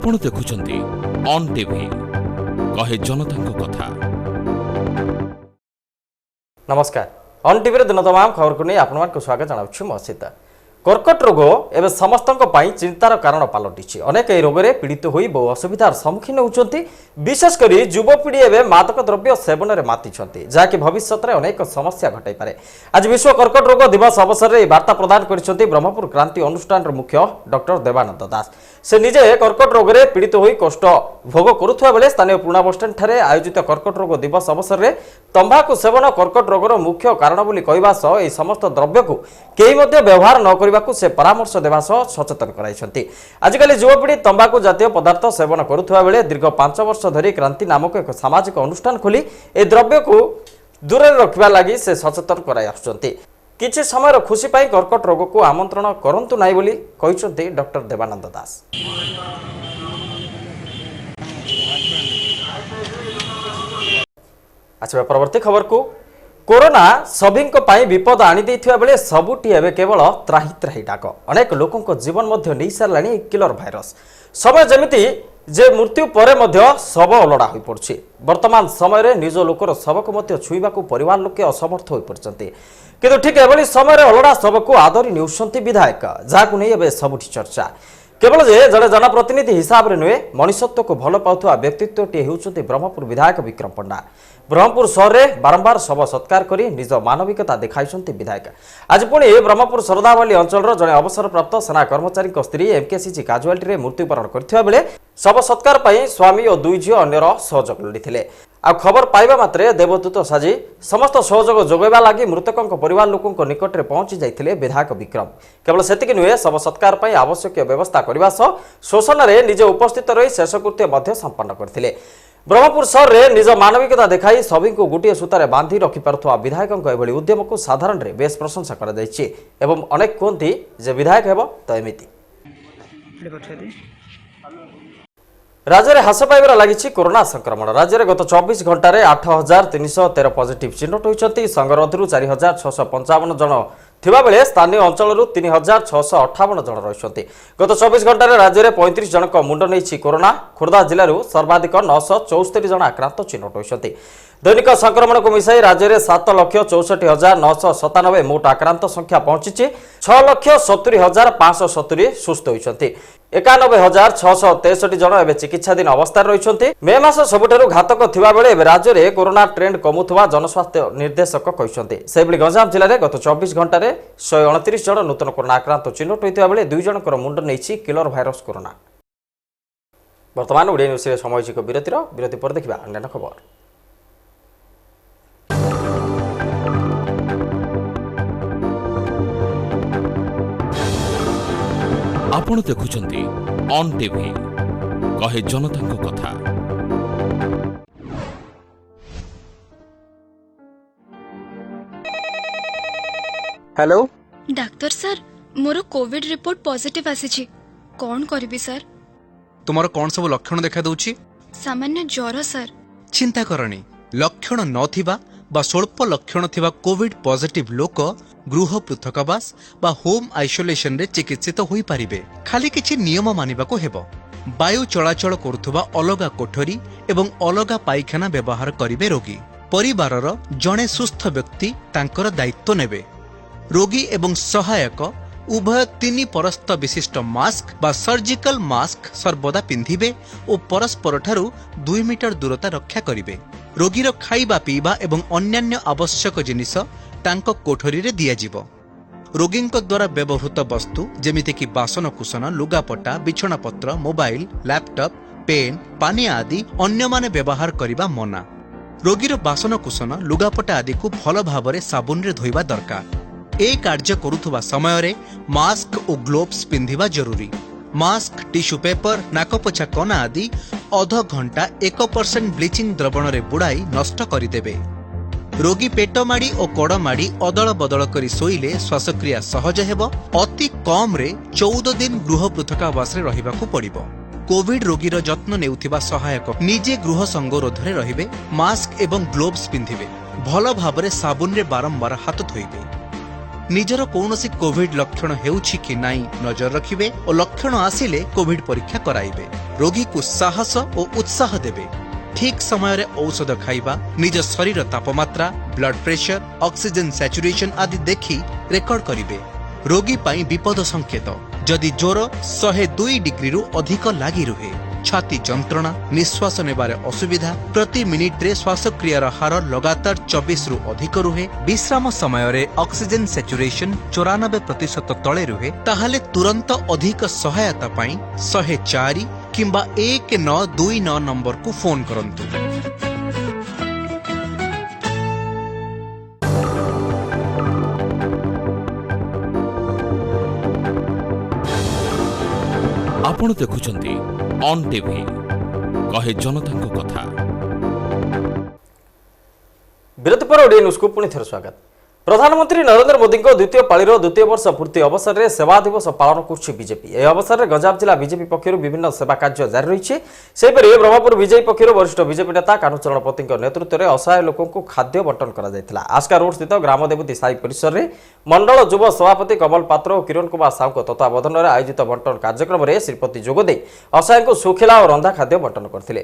आपण देखुछंती on TV कहे जनता कथा। नमस्कार, ऑन टीवी दिन तमाम खबर को नहीं आपको स्वागत जनाऊँ मसीता। कर्कट रोग एवं समस्त चिंतार कारण पलटि अनेक रोग में पीड़ित हो बहु असुविधार सम्मुखीन होती। विशेषकर युवपीढ़ी एवं मादक द्रव्य सेवन में माति जहाँकि भविष्य में अनेक समस्या घटाई पारे। आज विश्व कर्कट रोग दिवस अवसर में वार्ता प्रदान कर ब्रह्मपुर क्रांति अनुष्ठान मुख्य डॉक्टर देवानंद दास। से निजे कर्कट रोग में पीड़ित हो कष्ट भोग करुवा बेले स्थानीय पुराणा बसस्टाण्ड ठारे आयोजित कर्कट रोग दिवस अवसर में तंबाकू सेवन कर्कट रोगर मुख्य कारण बोली कहवा सह यह समस्त द्रव्य को कई व्यवहार न करने से परामर्श देवा सह सचेतन कराइछन्ति। आजिकल युवपीढ़ी तंबाकू जातीय पदार्थ सेवन करुवा बेले दीर्घ 5 वर्ष धरी क्रांति नामक एक सामाजिक अनुष्ठान खोली ए द्रव्य को दूर रखा लगी से सचेतन कराई। किछि समय खुशी पाई कर्कट रोग को आमंत्रण करंतु नाही बोली कहिसन्ति डॉक्टर देवानंद दास। अच्छा, परवर्ती खबर को कोरोना सभी विपद आनी बेले सबुटी एवं केवल त्राही त्राही डाक अनेक लोकों जीवन नहीं सारा किलर भाइरस समय जमिति जे मृत्यु पर शव अलड़ा हो पड़ी। वर्तमान समय निज लोकर शव को छुईवा परिवार लोके असमर्थ हो पड़ते किंतु ठीक एभली समय अलड़ा शव को आदरी नेउछन्ति विधायक जहां नहीं एवं सबुठी चर्चा। केवल जे जड़े जनप्रतिनिधि हिसाब से नुहे मनुष्यत्व को भल पाउथुवा व्यक्तित्वटी होउछन्ति ब्रह्मपुर विधायक विक्रम पंडा। ब्रह्मपुर सहर में बारंबार शव सत्कार करी निज मानविकता देखाइछन्ति विधायक। आज पुणी ब्रह्मपुर सरदावाली अंचल जड़े अवसरप्राप्त सेना कर्मचारी स्त्री एमकेसीजी काजुआलिटी में मृत्युवरण करथिबा बेले शव सत्कार पर स्वामी और 2 झील अन्यर सहयोग लोड़ीथिले। आ खबर पाइबा मात्रे देवदूत साजी समस्त सहयोग जोगैबा लगी मृतकों परिवार लोकों निकट में पहुंची जाइथिले विधायक विक्रम। केवल सेतिक नुहे शव सत्कार पर आवश्यक व्यवस्था करने सह शोषण में निजे उपस्थित रही शेषकृत्य संपन्न करथिले। ब्रह्मपुर सहर में निज मानविकता देखाई सभी को गोटे सूतार बांधि रखिपा विधायकों एभली उद्यम को साधारण रे बेस प्रशंसा कर एवं अनेक कहते जे विधायक हेब तो एमिति। राज्य में ह्रास पाइबार लगी कोरोना संक्रमण। राज्य में गत 24 घंटे 8,313 पॉजिटिव चिन्हट होती। संगरोधर 4,655 जन थिबा बेले स्थानीय अंचल 3,658 जन रही। गत 24 घंटे राज्य में 35 जनक मुंड नहीं कोरोना। खोर्धा जिलूर सर्वाधिक 974 जन आक्रांत चिन्हट होती। दैनिक संक्रमण को मिसाई राज्य में 7,64,997 मोट आक्रांत संख्या पहुंची। 6,70,570 सुस्थ होती। 91,663 जन एवं चिकित्साधीन अवस्था रही। मे मास सबुठारु घातक थिबा बेले राज्य में कोरोना ट्रेंड कमुवा जनस्वास्थ्य निर्देशक कहते। से गंजाम जिले में गत 24 घंटे 129 जन नूतन कोरोना आक्रांत चिन्हट होता बेले 2 जनकर मुंड नहीं किलर भाइरस कोरोना। वर्तमान ओडिया न्यूज सामयिक विरति पर देखा अन्य खबर। आपण देखुछंती ऑन टीवी कहे जनता कथा। हेलो डाक्टर सर, मोर कोविड रिपोर्ट पॉजिटिव आसी। कौन करिबी सर? तुमर कौन सब लक्षण देखा दउची? सामान्य ज्वर सर। चिंता करनी, लक्षण नथिबा बा स्वल्प लक्षण थिबा कोविड पॉजिटिव लोक गृह पृथकवास बा होम आइसोलेशन रे चिकित्सित होई पारिबे। खाली किछि नियम मानिबाको हेबो। वायु चलाचल करुथुबा अलगा कोठरी एवं अलगा पाइखाना व्यवहार करिवे रोगी। परिवारर जणे सुस्थ व्यक्ति तांकर दायित्व नेबे। रोगी एवं सहायक उभय 3 परस्त विशिष्ट मास्क बा सर्जिकल मास्क सर्वदा पिंधिबे और परस्पर ठारू 2 मीटर दूरता रक्षा करिवे। रोगीर खाइबा पीबा एवं अन्यान्य आवश्यक जिनिस तांको कोठरी रे दिया जिवो। रोगींक द्वारा व्यवहृत वस्तु जेमिति कि बासन कुसन लुगापटा बिछणापत्र मोबाइल लैपटॉप पेन पानी आदि अन्य माने व्यवहार करिबा मना। रोगीर बासन कुसन लुगापटा आदि को भल भावरे साबुन रे धोइबा दरकार। ए कार्य करुथुबा समय रे मास्क और ग्लोव्स पिंधिबा जरूरी। मास्क टिश्यू पेपर नाकपोछा कना आदि अध घंटा 1% ब्लीचिंग द्रवण रे बुड़ाई नष्ट करिदेबे। रोगी पेट माड़ी और कड़ माड़ी अदल बदल करी शोइले श्वासक्रिया सहज हेबो। अति कम रे 14 दिन गृह पृथकावास रे रहिबाकू पड़िबो। कोविड रोगीर जत्न नेउथिबा सहायक निजे गृह संगरोध रे रहिबे। मास्क एवं ग्लोव्स पिंधिबे। भल भाबरे साबुन रे बारंबार हाथ धोइबे। ନିଜର କୌଣସି କୋଭିଡ ଲକ୍ଷଣ ହେଉଛି କି ନାହିଁ ନଜର ରଖିବେ ଓ ଲକ୍ଷଣ ଆସିଲେ କୋଭିଡ ପରୀକ୍ଷା କରାଇବେ। ରୋଗୀକୁ ସାହସ ଓ ଉତ୍ସାହ ଦେବେ। ଠିକ୍ ସମୟରେ ଔଷଧ ଖାଇବା, ନିଜ ଶରୀର ତାପମାତ୍ରା, ବ୍ଲଡ ପ୍ରେସର, ଅକ୍ସିଜେନ ସାଚୁରେସନ ଆଦି ଦେଖି ରେକର୍ଡ କରିବେ। ରୋଗୀ ପାଇଁ ବିପଦ ସଂକେତ। ଯଦି ଜ୍ୱର 102 ଡିଗ୍ରୀରୁ ଅଧିକ ଲାଗି ରୁହେ, ଛାତି ଯନ୍ତ୍ରଣା, ନିଶ୍ୱାସ ନେବାରେ ଅସୁବିଧା, ପ୍ରତି ମିନିଟ୍ରେ ଶ୍ୱାସକ୍ରିୟାର ହାର ଲଗାତାର 24ରୁ ଅଧିକ ରୁହେ, ବିଶ୍ରାମ ସମୟରେ ଅକ୍ସିଜେନ ସାଚୁରେସନ 94% ତଳେ ରୁହେ, ତାହେଲେ ତୁରନ୍ତ ଅଧିକ ସହାୟତା ପାଇଁ 104 କିମ୍ବା 1929 ନମ୍ବରକୁ ଫୋନ କରନ୍ତୁ। ଆପଣ ଦେଖୁଛନ୍ତି ଅନ୍ ଟିଭି କହେ ଜନତାଙ୍କ କଥା। ବିରତି ପରେ ଓଡ଼ିଆ ନ୍ୟୁଜ୍କୁ ପୁଣି ଥରେ ସ୍ୱାଗତ। ପ୍ରଧାନମନ୍ତ୍ରୀ ନରେନ୍ଦ୍ର ମୋଦିଙ୍କ ଦ୍ୱିତୀୟ ପାଳିର ଦ୍ୱିତୀୟ ବର୍ଷ ପୂର୍ତ୍ତି ଅବସରରେ ସେବା ଦିବସ ପାଳନ କରୁଛି ବିଜେପି। ଏହି ଅବସରରେ ଗଞ୍ଜାମ ଜିଲ୍ଲା ବିଜେପି ପକ୍ଷରୁ ବିଭିନ୍ନ ସେବା କାର୍ଯ୍ୟ ଜାରି ରହିଛି। ସେହିପରି ବ୍ରହ୍ମପୁର ବିଜେପି ପକ୍ଷରୁ ବରିଷ୍ଠ ବିଜେପି ନେତା କାହ୍ନୁଚରଣ ପତିଙ୍କ ନେତୃତ୍ୱରେ ଅସହାୟ ଲୋକଙ୍କୁ ଖାଦ୍ୟ ବଣ୍ଟନ କରାଯାଇଥିଲା। ଆସ୍କା ରୋଡ୍ ସ୍ଥିତ ଗ୍ରାମଦେବତୀ ସାହି ପରିସରରେ ମଣ୍ଡଳ ଯୁବ ସଭାପତି କମଲ ପାତ୍ର ଓ କିରଣ କୁମାର ସାହୁଙ୍କ ତତ୍ତ୍ୱାବଧାନରେ ଆୟୋଜିତ ବଣ୍ଟନ କାର୍ଯ୍ୟକ୍ରମରେ ଶ୍ରୀପତି ଯୋଗଦେଇ ଅସହାୟଙ୍କୁ ଶୁଖିଲା ଓ ରନ୍ଧା ଖାଦ୍ୟ ବଣ୍ଟନ କରିଥିଲେ।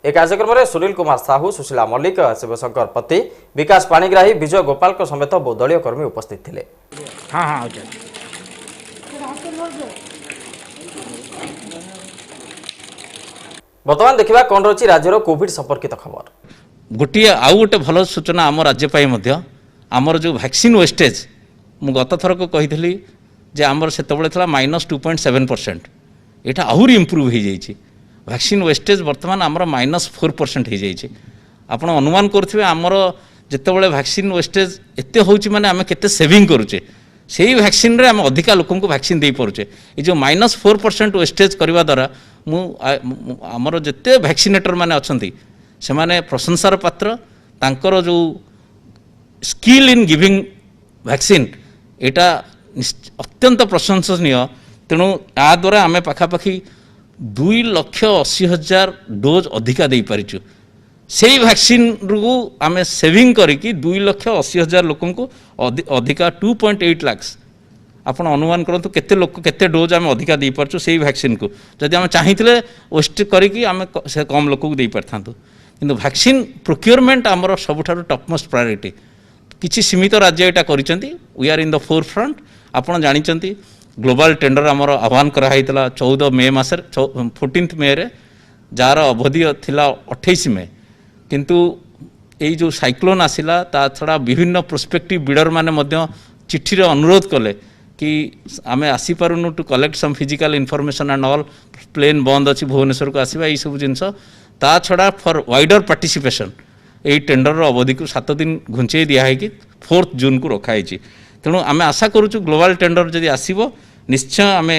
ଏ କାର୍ଯ୍ୟକ୍ରମରେ ସୁନୀଲ କୁମାର ସାହୁ, ସୁଶୀଲା ମଲ୍ଲିକ, ଶିବଶଙ୍କର ପତି, ବିକାଶ ପାଣିଗ୍ରାହୀ, ବିଜୟ ଗୋପାଳଙ୍କ ସମେତ ବହୁ ଦଳୀୟ କର୍ମୀ ଉପସ୍ଥିତ ଥିଲେ। ବର୍ତ୍ତମାନ ଦେଖିବା କ'ଣ ରହିଛି ରାଜ୍ୟର କୋଭିଡ ସମ୍ପର୍କିତ ଖବର। ଗୋଟିଏ ଆଉ ଗୋଟେ ଭଲ ସୂଚନା ଆମ ରାଜ୍ୟ ପାଇଁ ମଧ୍ୟ, ଆମର ଯେଉଁ ଭ୍ୟାକ୍ସିନ୍ ୱେଷ୍ଟେଜ୍, ମୁଁ ଗତ ଥରକ କହିଥିଲି ଯେ ଆମର ସେତେବେଳେ ଥିଲା -2.7%, ଏଇଟା ଆହୁରି ଇମ୍ପ୍ରୁଭ୍ ହୋଇଯାଇଛି। ଭ୍ୟାକ୍ସିନ୍ ୱେଷ୍ଟେଜ୍ ବର୍ତ୍ତମାନ ଆମର -4% ହୋଇଯାଇଛି। ଆପଣ ଅନୁମାନ କରୁଥିବେ ଆମର ଯେତେବେଳେ ଭ୍ୟାକ୍ସିନ୍ ୱେଷ୍ଟେଜ୍ ଏତେ ହେଉଛି ମାନେ ଆମେ କେତେ ସେଭିଂ କରୁଛେ। ସେଇ ଭ୍ୟାକ୍ସିନ୍ରେ ଆମେ ଅଧିକା ଲୋକଙ୍କୁ ଭ୍ୟାକ୍ସିନ୍ ଦେଇପାରୁଛେ। ଏ ଯେଉଁ -4% ୱେଷ୍ଟେଜ୍ କରିବା ଦ୍ୱାରା ଆମର ଯେତେ ଭ୍ୟାକ୍ସିନେଟର ମାନେ ଅଛନ୍ତି ସେମାନେ ପ୍ରଶଂସାର ପାତ୍ର। ତାଙ୍କର ଯେଉଁ ସ୍କିଲ୍ ଇନ୍ ଗିଭିଂ ଭ୍ୟାକ୍ସିନ୍ ଏଇଟା ଅତ୍ୟନ୍ତ ପ୍ରଶଂସନୀୟ। ତେଣୁ ୟା ଦ୍ୱାରା ଆମେ ପାଖାପାଖି 2,80,000 ଡୋଜ୍ ଅଧିକା ଦେଇପାରିଛୁ। ସେଇ ଭ୍ୟାକ୍ସିନ୍ରୁ ଆମେ ସେଭିଂ କରିକି 2,80,000 ଲୋକଙ୍କୁ ଅଧିକା 2.8 ଲାକ୍ସ, ଆପଣ ଅନୁମାନ କରନ୍ତୁ କେତେ ଡୋଜ୍ ଆମେ ଅଧିକା ଦେଇପାରୁଛୁ ସେଇ ଭ୍ୟାକ୍ସିନ୍କୁ। ଯଦି ଆମେ ଚାହିଁଥିଲେ ୱେଷ୍ଟ କରିକି ଆମେ ସେ କମ୍ ଲୋକକୁ ଦେଇପାରିଥାନ୍ତୁ। କିନ୍ତୁ ଭ୍ୟାକ୍ସିନ୍ ପ୍ରୋକ୍ୟୁରମେଣ୍ଟ ଆମର ସବୁଠାରୁ ଟପମୋଷ୍ଟ ପ୍ରାୟୋରିଟି। କିଛି ସୀମିତ ରାଜ୍ୟ ଏଇଟା କରିଛନ୍ତି। We are in the four front. ଆପଣ ଜାଣିଛନ୍ତି ଗ୍ଲୋବାଲ ଟେଣ୍ଡର ଆମର ଆହ୍ୱାନ କରାହୋଇଥିଲା 14 ମେ ମାସରେ, 14 ମେରେ, ଯାହାର ଅବଧି ଥିଲା 28 ମେ। କିନ୍ତୁ ଏଇ ଯେଉଁ ସାଇକ୍ଲୋନ୍ ଆସିଲା, ତା ଛଡ଼ା ବିଭିନ୍ନ ପ୍ରୋସ୍ପେକ୍ଟିଭ୍ ବିଡର ମାନେ ମଧ୍ୟ ଚିଠିରେ ଅନୁରୋଧ କଲେ କି ଆମେ ଆସିପାରୁନୁ to collect some physical information and all, plane ବନ୍ଦ ଅଛି ଭୁବନେଶ୍ୱରକୁ ଆସିବା, ଏଇସବୁ ଜିନିଷ। ତା ଛଡ଼ା ଫର୍ ୱାଇଡର ପାର୍ଟିସିପେସନ୍ ଏଇ ଟେଣ୍ଡରର ଅବଧିକୁ 7 ଦିନ ଘୁଞ୍ଚେଇ ଦିଆହେଇକି 4 ଜୁନ୍କୁ ରଖାହେଇଛି। ତେଣୁ ଆମେ ଆଶା କରୁଛୁ ଗ୍ଲୋବାଲ ଟେଣ୍ଡର ଯଦି ଆସିବ ନିଶ୍ଚୟ ଆମେ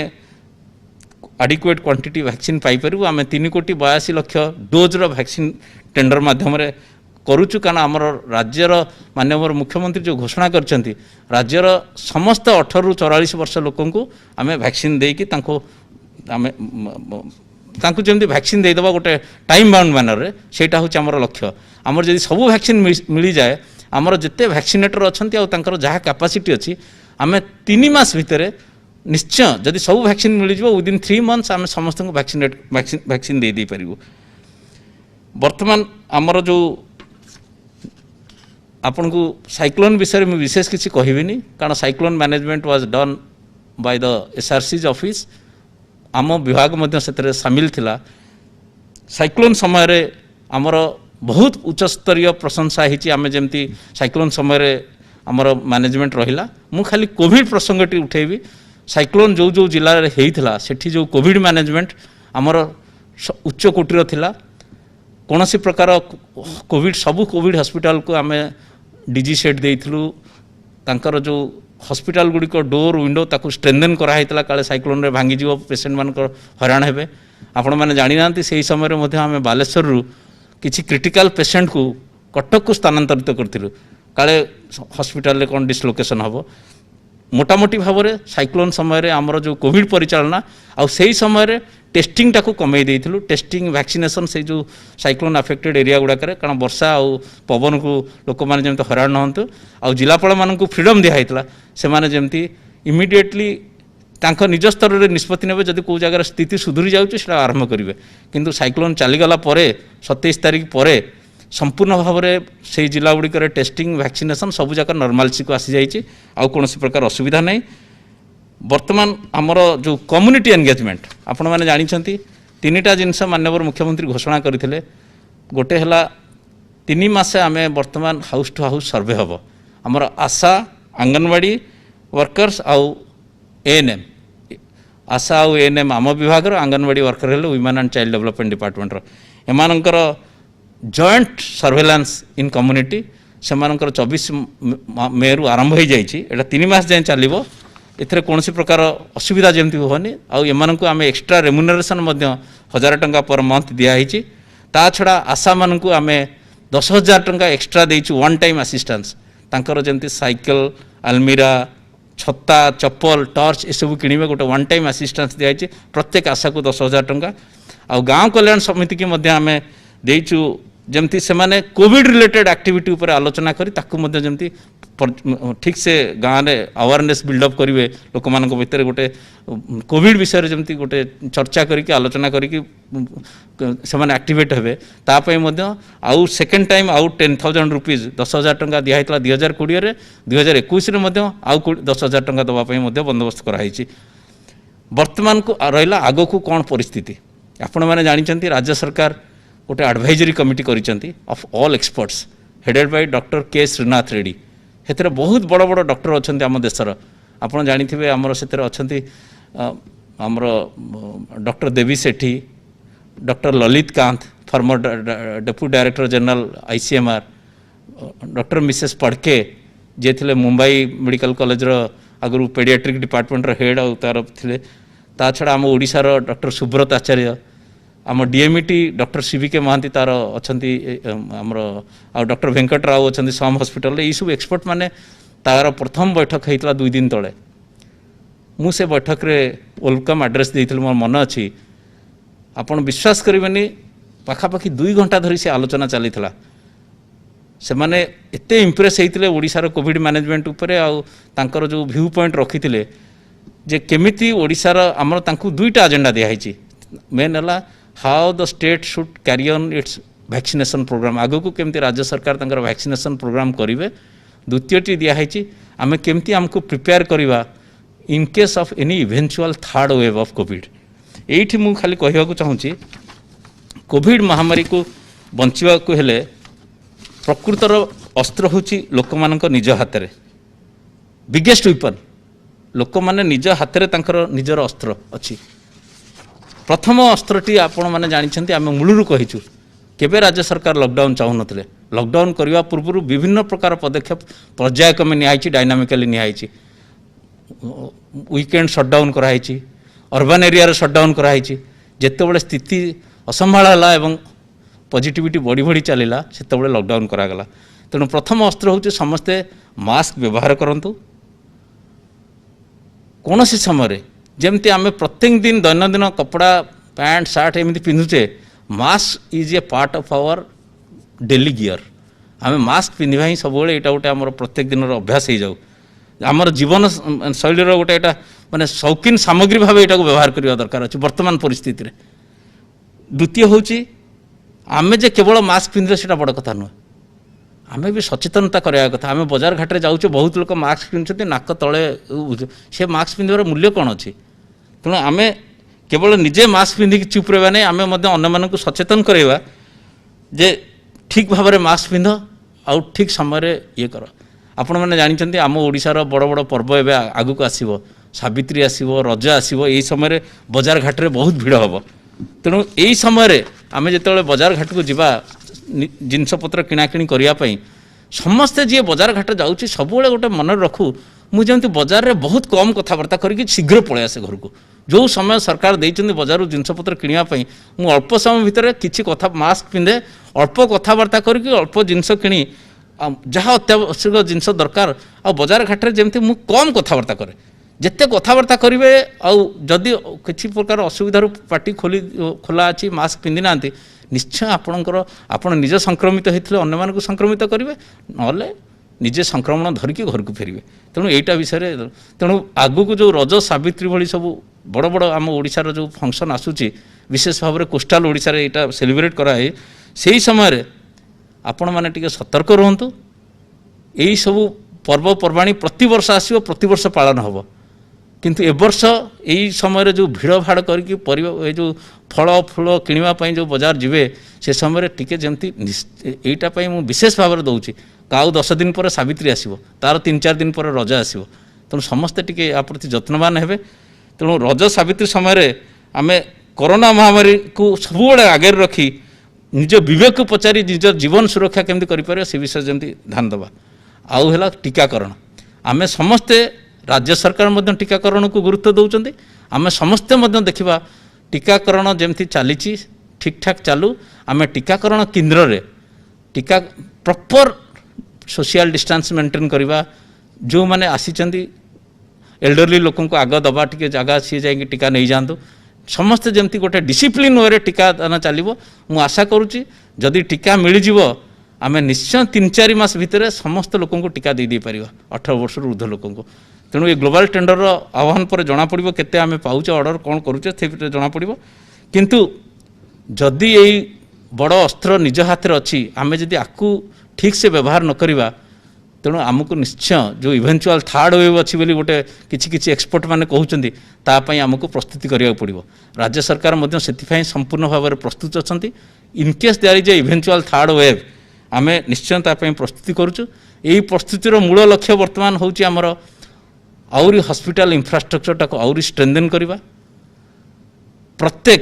ଆଡିକୁଏଟ୍ କ୍ୱାଣ୍ଟିଟି ଭ୍ୟାକ୍ସିନ୍ ପାଇପାରିବୁ। ଆମେ 3,82,00,000 ଡୋଜ୍ର ଭ୍ୟାକ୍ସିନ୍ ଟେଣ୍ଡର ମାଧ୍ୟମରେ କରୁଛୁ। କାରଣ ଆମର ରାଜ୍ୟର ମାନ୍ୟବର ମୁଖ୍ୟମନ୍ତ୍ରୀ ଯେଉଁ ଘୋଷଣା କରିଛନ୍ତି, ରାଜ୍ୟର ସମସ୍ତ 18ରୁ 44 ବର୍ଷ ଲୋକଙ୍କୁ ଆମେ ଭ୍ୟାକ୍ସିନ୍ ଦେଇକି ତାଙ୍କୁ ଯେମିତି ଭ୍ୟାକ୍ସିନ୍ ଦେଇଦେବା ଗୋଟେ ଟାଇମ୍ ବାଉଣ୍ଡ ମ୍ୟାନରରେ, ସେଇଟା ହେଉଛି ଆମର ଲକ୍ଷ୍ୟ। ଆମର ଯଦି ସବୁ ଭ୍ୟାକ୍ସିନ୍ ମିଳିଯାଏ, ଆମର ଯେତେ ଭ୍ୟାକ୍ସିନେଟର ଅଛନ୍ତି ଆଉ ତାଙ୍କର ଯାହା କାପାସିଟି ଅଛି, ଆମେ 3 ମାସ ଭିତରେ ନିଶ୍ଚୟ ଯଦି ସବୁ ଭ୍ୟାକ୍ସିନ୍ ମିଳିଯିବ, ୱିଦିନ୍ 3 ମନ୍ଥସ୍ ଆମେ ସମସ୍ତଙ୍କୁ ଭ୍ୟାକ୍ସିନ୍ ଦେଇପାରିବୁ। ବର୍ତ୍ତମାନ ଆମର ଯେଉଁ ଆପଣଙ୍କୁ ସାଇକ୍ଲୋନ୍ ବିଷୟରେ ମୁଁ ବିଶେଷ କିଛି କହିବିନି, କାରଣ cyclone management was Don Bai the SRC's office. ଆମ ବିଭାଗ ମଧ୍ୟ ସେଥିରେ ସାମିଲ ଥିଲା। ସାଇକ୍ଲୋନ୍ ସମୟରେ ଆମର ବହୁତ ଉଚ୍ଚସ୍ତରୀୟ ପ୍ରଶଂସା ହେଇଛି। ଆମେ ଯେମିତି ସାଇକ୍ଲୋନ୍ ସମୟରେ ଆମର ମ୍ୟାନେଜମେଣ୍ଟ ରହିଲା। ମୁଁ ଖାଲି କୋଭିଡ଼ ପ୍ରସଙ୍ଗଟି ଉଠେଇବି। ସାଇକ୍ଲୋନ୍ ଯେଉଁ ଜିଲ୍ଲାରେ ହେଇଥିଲା ସେଠି ଯେଉଁ କୋଭିଡ଼ ମ୍ୟାନେଜମେଣ୍ଟ ଆମର ଉଚ୍ଚ କୋଟିର ଥିଲା। କୌଣସି ପ୍ରକାର ସବୁ କୋଭିଡ଼ ହସ୍ପିଟାଲକୁ ଆମେ DG ସେଟ୍ ଦେଇଥିଲୁ। ତାଙ୍କର ଯେଉଁ ହସ୍ପିଟାଲ ଗୁଡ଼ିକ ଡୋର୍ ୱିଣ୍ଡୋ ତାକୁ ଷ୍ଟ୍ରେନ୍ଥେନ୍ କରାହେଇଥିଲା, କାଳେ ସାଇକ୍ଲୋନ୍ରେ ଭାଙ୍ଗିଯିବ, ପେସେଣ୍ଟମାନଙ୍କର ହଇରାଣ ହେବେ। ଆପଣମାନେ ଜାଣିନାହାନ୍ତି ସେହି ସମୟରେ ମଧ୍ୟ ଆମେ ବାଲେଶ୍ୱରରୁ କିଛି କ୍ରିଟିକାଲ ପେସେଣ୍ଟକୁ କଟକକୁ ସ୍ଥାନାନ୍ତରିତ କରିଥିଲୁ, କାଳେ ହସ୍ପିଟାଲରେ କ'ଣ ଡିସ୍ଲୋକେସନ୍ ହେବ। ମୋଟାମୋଟି ଭାବରେ ସାଇକ୍ଲୋନ୍ ସମୟରେ ଆମର ଯେଉଁ କୋଭିଡ଼ ପରିଚାଳନା ଆଉ ସେହି ସମୟରେ टेस्टिंगटा कमे देइथिलु टेस्टिंग वैक्सीनेशन से जो साइक्लोन अफेक्टेड एरिया गुड़ाक कारण वर्षा आ पवन को लोक मैंने जमी हराण नहतु आ जिलापाल मानक फ्रीडम दिखाई से मैंने जमी इमिडिएटली तांको निज स्तर में निष्पत्ति ने जब कौ जगार स्थिति सुधुरी जाऊँगी आरंभ करेंगे किंतु साइक्लोन चलीगला 27 तारीख पर संपूर्ण भाव में से जिला गुड़िक टेस्टिंग वैक्सीनेशन सब जाक नॉर्मलसी को आसी जाइए आउ कौन प्रकार असुविधा नहीं। वर्तमान आमर जो कम्युनिटी एंगेजमेंट आपण मैंने जानते 3टा जिनस माननीय मुख्यमंत्री घोषणा करते गोटे है 3 मास आम बर्तमान हाउस टू हाउस सर्वे हम आमर आशा आंगनवाड़ी वर्कर्स आउ एएनएम आशा आउ एएनएम आम विभाग आंगनवाड़ी वर्कर है वुमेन एंड चाइल्ड डेवलपमेंट डिपार्टमेंटर एमानकर जॉइंट सर्वेलांस इन कम्युनिटी से 24 मे रु आरंभ हो जाइए 3 मास जाए चलो एथरे कौन प्रकार असुविधा जमी होनी आम एक्सट्रा रेम्यूनरेशन 1000 टंका पर मंथ दिखाई ता छड़ा आशा मानक आम 10,000 टंका एक्सट्रा देचु वन टाइम असिस्टेंस तांकर जमी साइकेल आलमीरा छत्ता चप्पल टॉर्च एसबू किणवे गोटे वन टाइम असिस्टेंस दिखाई प्रत्येक आशा को 10,000 टंका आ गाँव कल्याण समिति की आम देचु जमती से माने कोविड रिलेटेड एक्टिविटी उपर आलोचना करी ताकू मध्य जमती ठीक से गाँव में अवेयरनेस बिल्डअप करेंगे लोक मान भितर गोटे कोविड विषय जमती गोटे चर्चा करके आलोचना करके से एक्टिवेट हेबे तापाई आउ सेकेंड टाइम आउ 10,000 रुपीज 10,000 टंका दिखाई 2020 2021 आउ 10,000 टंका दवापाई बंदोबस्त कराई। वर्तमान को रहा आग को कौन परिस्थिति आपण मैंने जानते राज्य सरकार गोटे एडवाइजरी कमिटी करिसेंती of all experts headed by doctor K Srinath Reddy हेतरे बहुत बड़ बड़ डॉक्टर अच्छा आम देशर आप जानी आमर से अच्छा आमर doctor Devi Sethi doctor Lalit Kant former deputy director general ICMR doctor mrs पड़के जे थे मुंबई मेडिकल कॉलेज आगु पेडियाट्रिक डिपार्टमेंट हेड आ तार थे ता छड़ा आम ओडिशार डॉक्टर सुब्रत आचार्य आम डीएमईटी डॉक्टर सीवीके महांती तार अच्छा आमर आ डॉक्टर वेंकट राव अच्छा सम हॉस्पिटल ये सब एक्सपर्ट माने तार प्रथम बैठक होता 2 दिन तले मुझे बैठक रे वेलकम एड्रेस देइथिल मोर मन अच्छी आपण विश्वास करेंगे पाखापाखि 2 घंटा धरी से आलोचना चली से माने एते इम्प्रेस होते ओडिशार कोविड मैनेजमेंट उपरे आ तांकर जो व्यू पॉइंट रखी जे केमिति ओडिशार आमर तांकु 2टा एजेंडा दिखाई मेन है how the state should carry on its vaccination programme आगो को केमती राज्य सरकार तांकर वैक्सीनेशन प्रोग्राम करेंगे द्वितीयटी दिखाई आम केमती आमको प्रिपेयर करवा in case of any eventual third wave of Covid एठी मु खाली कहवा चाहूँगी कोविड महामारी को बंचवा को हेले प्रकृतर अस्त्र होची लोक मानक निज हाथ में बिगेस्ट वेपन लोक माने निज हाथ में तांकर निजर अस्त्र अच्छी प्रथम अस्त्रटी आपण मैंने जानते आम मूलरू कहीचु केबे राज्य सरकार लॉकडाउन चाहू नथिले लॉकडाउन करने पूर्व विभिन्न प्रकार पदक्षेप पर्यायक्रमे निहाई डायनामिकली निहाई वीकेंड शटडाउन कराई अर्बन एरिया शटडाउन कराई जितेबाला स्थिति असंभाल है पॉजिटिविटी बढ़ी बढ़ी चलला से लॉकडाउन करागला तेणु प्रथम अस्त्र हूँ समस्ते मास्क व्यवहार करंतु कौन सी समय जमती आम प्रत्येक दिन दैनंदिन कपड़ा पैंट सार्ट एमती पिंधुचे mask is a part of our daily gear आम मास्क पिंधा ही सब यहाँ गोटे आम प्रत्येक दिन अभ्यास हो जाऊ आमर जीवन शैली गोटे यहाँ माने शौकीन सामग्री भाव यहाँ व्यवहार करने दरकार अच्छे वर्तमान परिस्थिति रे। द्वितीय हूँ आमे जे केवल मास्क पिंधे से बड़ कथा नुह आमे भी सचेतनता कराया कथा आमे बाजार घाटे जाऊँ बहुत लोग मास्क पिंधुते नाक तले से मास्क पिंधार मूल्य कौन अच्छी तेणु आमे केवल निजे मास्क पिंधिक चुप रहा नहीं आमे अन्य मानक सचेतन करवा जे ठीक भाव में मास्क पिंध आउ ठीक समय ये कर आपण मैंने जानते आम ओडिशार बड़ बड़ पर्व एवं आगक आसो सावित्री आसो रज आसो यही समय बाजार घाट में बहुत भिड़ हम तेणु यही समय आम जो बाजार घाट को जीवा जिनपतर किणाकिणी करने समस्ते जी बाजार घाट जाऊँगी सब गोटे मन रखू मुझे बाजार में बहुत कम कथबार्ता करके शीघ्र पलि आसे घर को जो समय सरकार देते बाजार जिनपतर किणापी मुझे अल्प समय भितर किसी कथा मास्क पिंधे अल्प कथबार्ता करके अल्प जिनस कि जहाँ अत्यावश्यक जिनस दरकार आ बाजार घाट में जमी मुझे कम कथबार्ता कै ଯେତେ କଥାବାର୍ତ୍ତା କରିବେ ଆଉ ଯଦି କିଛି ପ୍ରକାର ଅସୁବିଧାରୁ ପାଟି ଖୋଲା ଅଛି ମାସ୍କ ପିନ୍ଧି ନାହାନ୍ତି ନିଶ୍ଚୟ ଆପଣ ନିଜ ସଂକ୍ରମିତ ହୋଇଥିଲେ ଅନ୍ୟମାନଙ୍କୁ ସଂକ୍ରମିତ କରିବେ ନହେଲେ ନିଜେ ସଂକ୍ରମଣ ଧରିକି ଘରକୁ ଫେରିବେ। ତେଣୁ ଏଇଟା ବିଷୟରେ ତେଣୁ ଆଗକୁ ଯେଉଁ ରଜ ସାବିତ୍ରୀ ଭଳି ସବୁ ବଡ଼ ବଡ଼ ଆମ ଓଡ଼ିଶାର ଯେଉଁ ଫଙ୍କସନ୍ ଆସୁଛି ବିଶେଷ ଭାବରେ କୋଷ୍ଟାଲ ଓଡ଼ିଶାରେ ଏଇଟା ସେଲିବ୍ରେଟ୍ କରାହୁଏ ସେହି ସମୟରେ ଆପଣମାନେ ଟିକେ ସତର୍କ ରୁହନ୍ତୁ। ଏଇସବୁ ପର୍ବପର୍ବାଣି ପ୍ରତିବର୍ଷ ଆସିବ ପ୍ରତିବର୍ଷ ପାଳନ ହେବ କିନ୍ତୁ ଏ ବର୍ଷ ଏହି ସମୟରେ ଯେଉଁ ଭିଡ଼ ଭାଡ଼ କରିକି ପରିବା ଏ ଯେଉଁ ଫଳ ଫୁଳ କିଣିବା ପାଇଁ ଯେଉଁ ବଜାର ଯିବେ ସେ ସମୟରେ ଟିକେ ଯେମିତି ଏଇଟା ପାଇଁ ମୁଁ ବିଶେଷ ଭାବରେ ଦେଉଛି ଆଉ 10 ଦିନ ପରେ ସାବିତ୍ରୀ ଆସିବ ତାର 3-4 ଦିନ ପରେ ରଜ ଆସିବ ତେଣୁ ସମସ୍ତେ ଟିକେ ୟା ପ୍ରତି ଯତ୍ନବାନ ହେବେ। ତେଣୁ ରଜ ସାବିତ୍ରୀ ସମୟରେ ଆମେ କରୋନା ମହାମାରୀକୁ ସବୁବେଳେ ଆଗରେ ରଖି ନିଜ ବିବେକକୁ ପଚାରି ନିଜ ଜୀବନ ସୁରକ୍ଷା କେମିତି କରିପାରିବା ସେ ବିଷୟରେ ଯେମିତି ଧ୍ୟାନ ଦେବା। ଆଉ ହେଲା ଟିକାକରଣ ଆମେ ସମସ୍ତେ राज्य सरकार मध्य टीकाकरण को गुरुत्व दौरान आम समस्ते देखा टीकाकरण जमती चली ठीक ठाक चालू आम टीकाकरण केन्द्र रे टीका प्रॉपर सोशल डिस्टेंस मेंटेन करवा जो मैंने आसी एल्डरली लोक आग दबा टी जगह सी जा टीका नहीं जातु समस्ते जमती गोटे डिसिप्लिन वे टीकादान चलो मु आशा करुच्ची जदि टीका मिलज आम निश्चय 3-4 मास भितर समस्त लोक टीका दे पार 18 वर्ष ऊर्ध लोक तेणु ये ग्लोबल टेंडर आह्वान पर जना पड़ो केते आमे पाउचे ऑर्डर कौन करुचे से जना पड़ो किंतु जदि यही बड़ अस्त्र निज हाथ में अच्छी आमे जदि आकु ठीक से व्यवहार न करिबा तेणु आमको निश्चय जो इवेंचुअल थर्ड वेव अच्छी बोली गोटे किछि एक्सपर्ट माने कहउचंदी तापाई आमको प्रस्तुति करिया पड़ो राज्य सरकार मध्य सेतिफाई संपूर्ण भाव में प्रस्तुत अछंती in case there is a eventual third wave आमे निश्चय तापाई प्रस्तुति करूछु। यही प्रस्तुतिर मूल लक्ष्य वर्तमान होउची हमर आउरी हॉस्पिटल इंफ्रास्ट्रक्चर टाको आउरी स्ट्रेंथन करवा प्रत्येक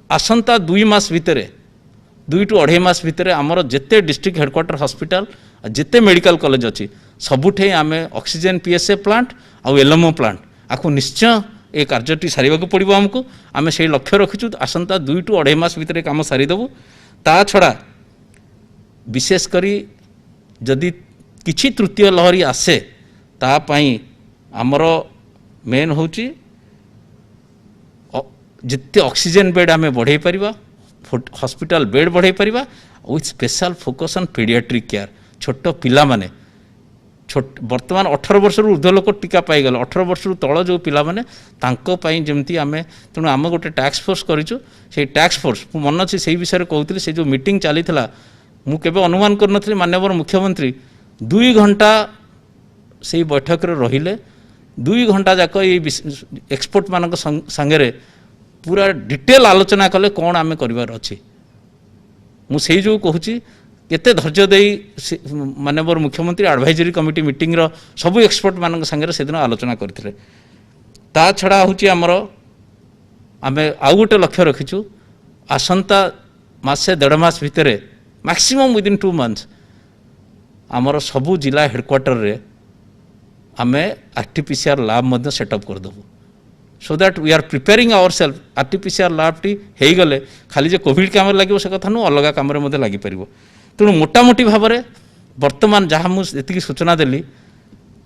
आसंता 2 मास भितर 2 to 2.5 मास भितर आमर जेते डिस्ट्रिक्ट हेडक्वार्टर हॉस्पिटल जेते मेडिकल कॉलेज अच्छी सबुठे आमे ऑक्सीजन पीएसए प्लांट आउ एलएमओ प्लांट आपको निश्चय ये कार्यटी सारे पड़ो आमको आम से लक्ष्य रखीचु आसंता 2 to 2.5 मास भितर काम सारीदेवु। ता छड़ा विशेषकर जदि किछि तृतीय लहरी आसे तापाई आमर मेन हूँ जिते ऑक्सीजन बेड आम बढ़े पारिबा हॉस्पिटल बेड बढ़े Paribas with special focus on paediatric care छोट पिला माने वर्तमान 18 वर्ष ऊर्ध लोक टीका पाईगले 18 वर्ष तल जो पिला माने तांको पाई जेमती आमे तेणु आम गोटे टास्क फोर्स करिचु से टास्क फोर्स मन अच्छे से विषय कहूली से जो मीटिंग चली मु केबे अनुमान करनथली माननीय मुख्यमंत्री 2 घंटा से बैठक रहिले 2 घंटा जाक ये एक्सपर्ट मान संगे पूरा डिटेल आलोचना कले कौन आम करार अच्छी मुझे जो कहूँ केते धैर्य दे माननीय मुख्यमंत्री एडवाइजरी कमिटी मीटिंग सबू एक्सपर्ट मान संगे से दिन आलोचना करते ता छड़ा हूँ आमर आम आउ गोटे लक्ष्य रखीचु आसंता मासे 1.5 मास भितर मैक्सिमम विदिन 2 मंथ्स आमर सबू जिला हेडक्वार्टर रे आमे आरटीपीसीआर लैब मध्य सेटअप करदेबू so that we are preparing our self RTPCR lab टी हो गले खाली जे कोविड काम लगे से कथा नु अलग काम लगी पार तेणु मोटामोटी भाव में बर्तमान जहाँ मुझे सूचना देली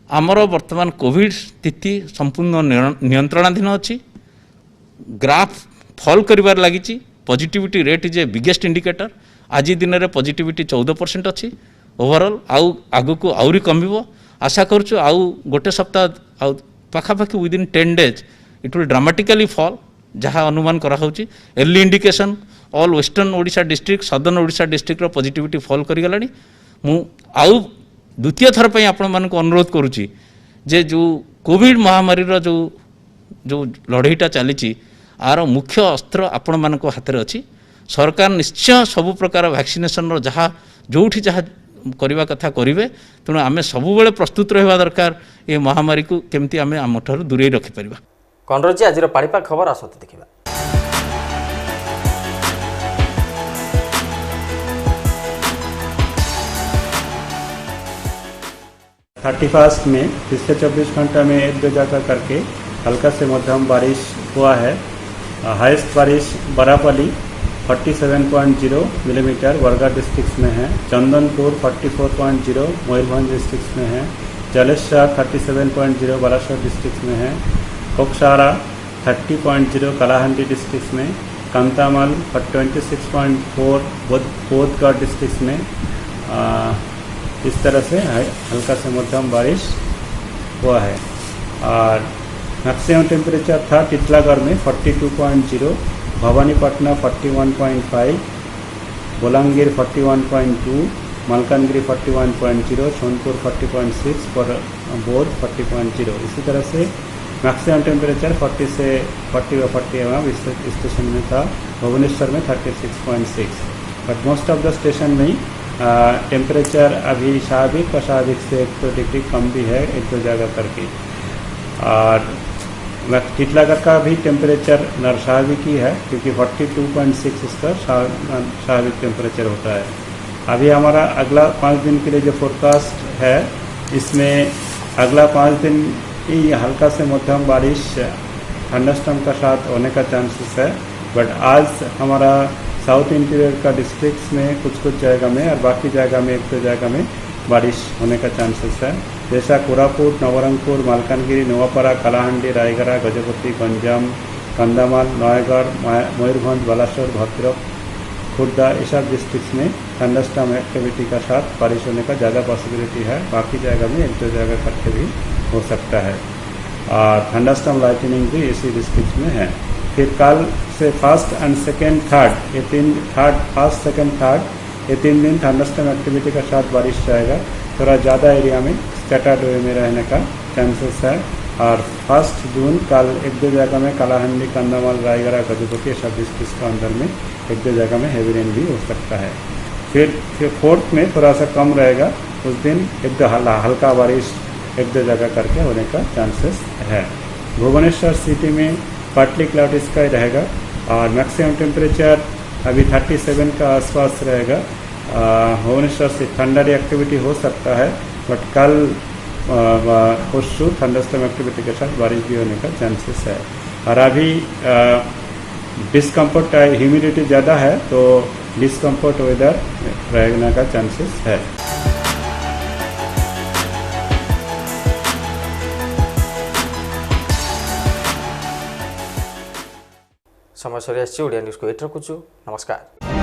आमर बर्तमान कोविड स्थिति संपूर्ण नियंत्रणाधीन अच्छी ग्राफ फॉल कर लगी positivity rate is a biggest indicator आज दिन में पॉजिटिविटी 14% अच्छी ओवरऑल आगु को आहरी कमिब आशा करुँ आउ गोटे सप्ताह आउ पाखापाखि within 10 days it will dramatically fall जहाँ अनुमान कराऊँच early indication all western Odisha district southern Odisha district positivity fall करगला मु आउ द्वितीय थर पर आपण मानक अनुरोध करुच्ची जे जो कोविड महामारी जो जो लड़ईटा चली आर मुख्य अस्त्र आपण मानक हाथ में अच्छी सरकार निश्चय सबु प्रकार वैक्सीनेशन जहाँ जोठी जहाँ करवा कथा करेंगे तेणु आम सबु प्रस्तुत रहा दरकार ये महामारी को केमती आम आम ठार दूरे रखिपर कौन रही आज पाणीपाग खबर आसत देखा 31 में पिछले 24 घंटा में 1-2 जगह करके हल्का से मध्यम बारिश हुआ है। हाईएस्ट बारिश बरापली 47.0 मिलीमीटर वर्गा डिस्ट्रिक्ट में है, चंदनपुर 44.0 मयूरभंज डिस्ट्रिक्ट में है, जलेश्वर 37.0 बालासोर डिस्ट्रिक्ट में है, कोकसारा 30.0 कलाहांडी डिस्ट्रिक्ट में, कंतामाल 26.4 बोधगढ़ डिस्ट्रिक्ट में। इस तरह से हल्का से मध्यम बारिश हुआ है। और मैक्सिमम टेम्परेचर था टिटलागढ़ में 42.0, भवानीपटना 41.5, बोलांगीर 41.2, मलकानगिरी 41.0, सोनपुर 40.6 और बौद्ध 40.0। इसी तरह से मैक्सिमम टेम्परेचर 40 से 40 व 40 एवं स्टेशन में था। भुवनेश्वर में 36.6। But most of the station में टेम्परेचर अभी स्वाभाविक से 1-2 डिग्री कम भी है एक दो जगह करके। और टिटलागढ़ का भी टेम्परेचर स्वाभाविक ही है, क्योंकि 42.6 इसका स्वाभाविक टेम्परेचर होता है। अभी हमारा अगला 5 दिन के लिए जो फोरकास्ट है, इसमें अगला 5 दिन ही हल्का से मध्यम बारिश थंडरस्टॉर्म का साथ होने का चांसेस है। बट आज हमारा साउथ इंटीरियर का डिस्ट्रिक्ट्स में कुछ जगह में और बाकी जगह में 1-2 जगह में बारिश होने का चांसेस है। जैसा कोरापुट, नवरंगपुर, मालकानगिरी, नोआपाड़ा, कलाहांडी, रायगढ़, गजपति, गंजाम, कंधामाल, नयगढ़, मयूरभंज, बालासोर, भद्रक, खुर्दा, ये सब डिस्ट्रिक्ट्स में थंडरस्टॉर्म एक्टिविटी का साथ बारिश होने का ज़्यादा पॉसिबिलिटी है। बाकी जगह में 1-2 जगह करके भी हो सकता है। और थंडरस्टॉर्म लाइटनिंग भी इसी डिस्ट्रिक्ट में है। फिर कल से फर्स्ट एंड सेकेंड थर्ड ये 3 दिन थंडरस्टॉर्म एक्टिविटी का साथ बारिश रहेगा। थोड़ा ज़्यादा एरिया में स्कैटर्ड वे में रहने का चांसेस है। और 1 जून कल 1-2 जगह में कलाहांडी, कंधामाल, रायगढ़, गजपति सब डिस्ट्रिक्ट के अंदर में 1-2 जगह में हेवी रेन भी हो सकता है। फिर 4th में थोड़ा सा कम रहेगा, उस दिन 1-2 हल्का बारिश 1-2 जगह करके होने का चांसेस है। भुवनेश्वर सिटी में पार्टली क्लाउडी स्काई रहेगा और मैक्सिमम टेम्परेचर अभी 37 का आसपास रहेगा। भुवनेश्वर से थंडर एक्टिविटी हो सकता है, बट कल परसों थंडरस्टॉर्म एक्टिविटी के साथ बारिश भी होने का चांसेस है। और अभी डिस्कम्फर्ट ह्यूमिडिटी ज़्यादा है, तो डिस्कम्फर्ट वेदर रहने का चांसेस है। समय सरी आसी ओडिया न्यूज को एट रखुछु। नमस्कार।